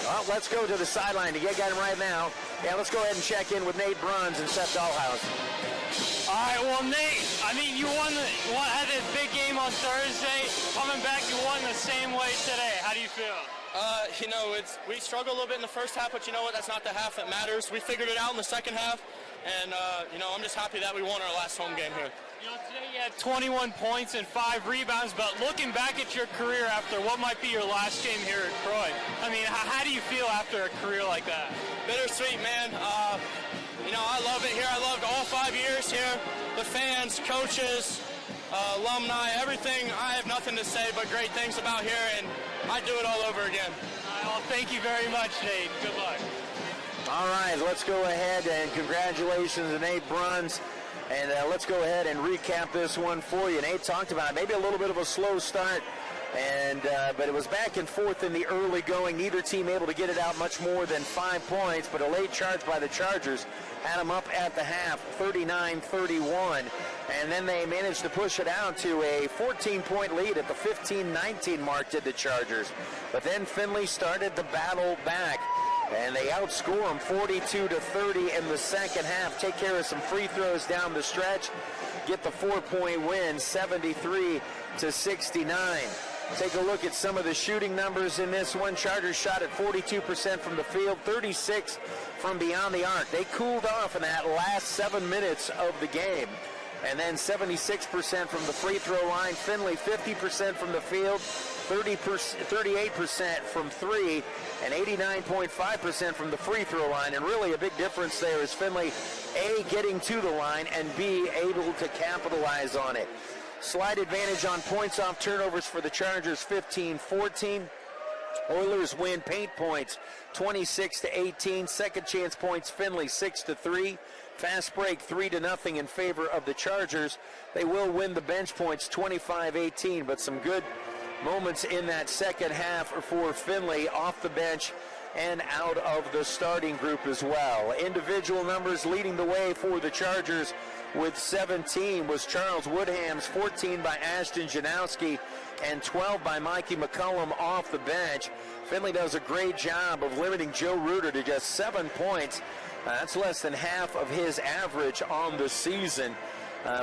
Well, let's go to the sideline to get him right now. Yeah, let's go ahead and check in with Nate Bruns and Seth Dahlhaus. All right, well, Nate, I mean, you had this big game on Thursday. Coming back, you won the same way today. How do you feel? We struggled a little bit in the first half, but you know what? That's not the half that matters. We figured it out in the second half, and, I'm just happy that we won our last home game here. Today you had 21 points and 5 rebounds, but looking back at your career after what might be your last game here at Troy, I mean, how do you feel after a career like that? Bittersweet, man. I love it here. I loved all 5 years here. The fans, coaches, alumni, everything. I have nothing to say but great things about here, and I'd do it all over again. Well, thank you very much, Nate. Good luck. All right, let's go ahead and congratulations to Nate Bruns. And let's go ahead and recap this one for you. Nate talked about maybe a little bit of a slow start, but it was back and forth in the early going. Neither team able to get it out much more than 5 points, but a late charge by the Chargers had them up at the half, 39-31. And then they managed to push it out to a 14-point lead at the 15-19 mark, did the Chargers. But then Findlay started the battle back. And they outscore them 42-30 in the second half. Take care of some free throws down the stretch. Get the 4-point win, 73-69. Take a look at some of the shooting numbers in this one. Chargers shot at 42% from the field, 36 from beyond the arc. They cooled off in that last 7 minutes of the game. And then 76% from the free throw line. Findlay 50% from the field, 38% from three, and 89.5% from the free throw line. And really a big difference there is Findlay, A, getting to the line, and B, able to capitalize on it. Slight advantage on points off turnovers for the Chargers, 15-14. Oilers win paint points, 26-18. Second chance points, Findlay 6-3. Fast break 3-0 in favor of the Chargers. They will win the bench points 25-18, but some good moments in that second half for Findlay off the bench and out of the starting group as well. Individual numbers leading the way for the Chargers with 17 was Charles Woodham's, 14 by Ashton Janowski, and 12 by Mikey McCullum off the bench. Findlay does a great job of limiting Joe Reuter to just 7 points. That's less than half of his average on the season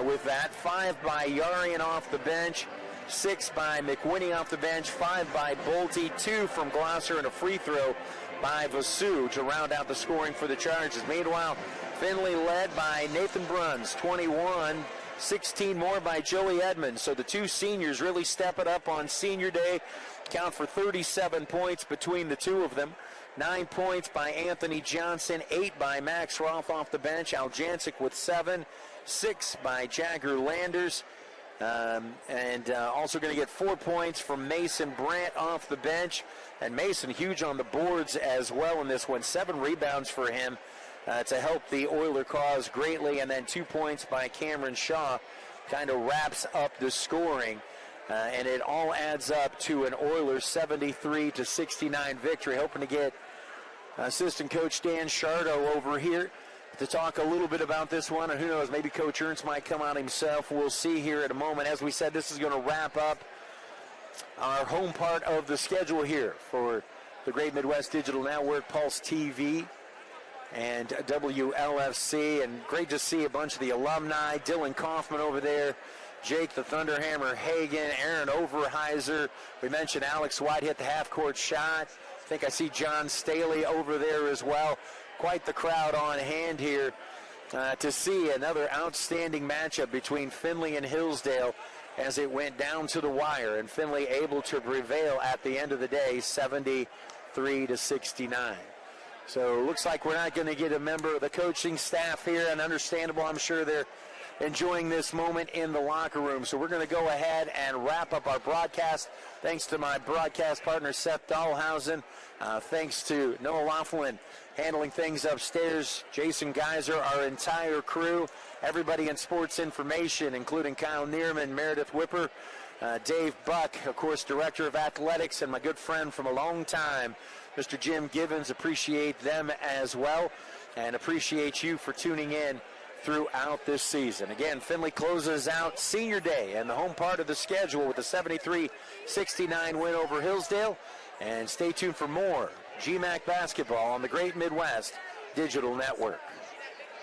with that. 5 by Yarian off the bench, 6 by McWinney off the bench, 5 by Bolte, 2 from Glosser, and a free throw by Vasu to round out the scoring for the Chargers. Meanwhile, Findlay led by Nathan Bruns, 21, 16 more by Joey Edmonds. So the two seniors really step it up on senior day. Count for 37 points between the two of them. 9 points by Anthony Johnson, 8 by Max Roth off the bench. Al Jancic with 7, 6 by Jagger Landers. Also going to get 4 points from Mason Brandt off the bench. And Mason huge on the boards as well in this one. 7 rebounds for him to help the Oiler cause greatly. And then 2 points by Cameron Shaw kind of wraps up the scoring. And it all adds up to an Oilers 73-69 victory. Hoping to get assistant coach Dan Shardo over here to talk a little bit about this one. And who knows, maybe Coach Ernst might come out himself. We'll see here in a moment. As we said, this is going to wrap up our home part of the schedule here for the Great Midwest Digital Network, Pulse TV, and WLFC. And great to see a bunch of the alumni. Dylan Kaufman over there, Jake the Thunderhammer Hagen, Aaron Overheiser. We mentioned Alex White hit the half-court shot. I think I see John Staley over there as well. Quite the crowd on hand here to see another outstanding matchup between Findlay and Hillsdale as it went down to the wire. And Findlay able to prevail at the end of the day, 73-69. So it looks like we're not going to get a member of the coaching staff here, and understandable, I'm sure they're enjoying this moment in the locker room. So we're going to go ahead and wrap up our broadcast. Thanks to my broadcast partner, Seth Dahlhausen. Thanks to Noah Laughlin handling things upstairs. Jason Geiser, our entire crew. Everybody in sports information, including Kyle Neerman, Meredith Whipper, Dave Buck, of course, Director of Athletics, and my good friend from a long time, Mr. Jim Givens. Appreciate them as well, and appreciate you for tuning in throughout this season. Again, Findlay closes out senior day and the home part of the schedule with a 73-69 win over Hillsdale. And stay tuned for more GMAC basketball on the Great Midwest Digital Network.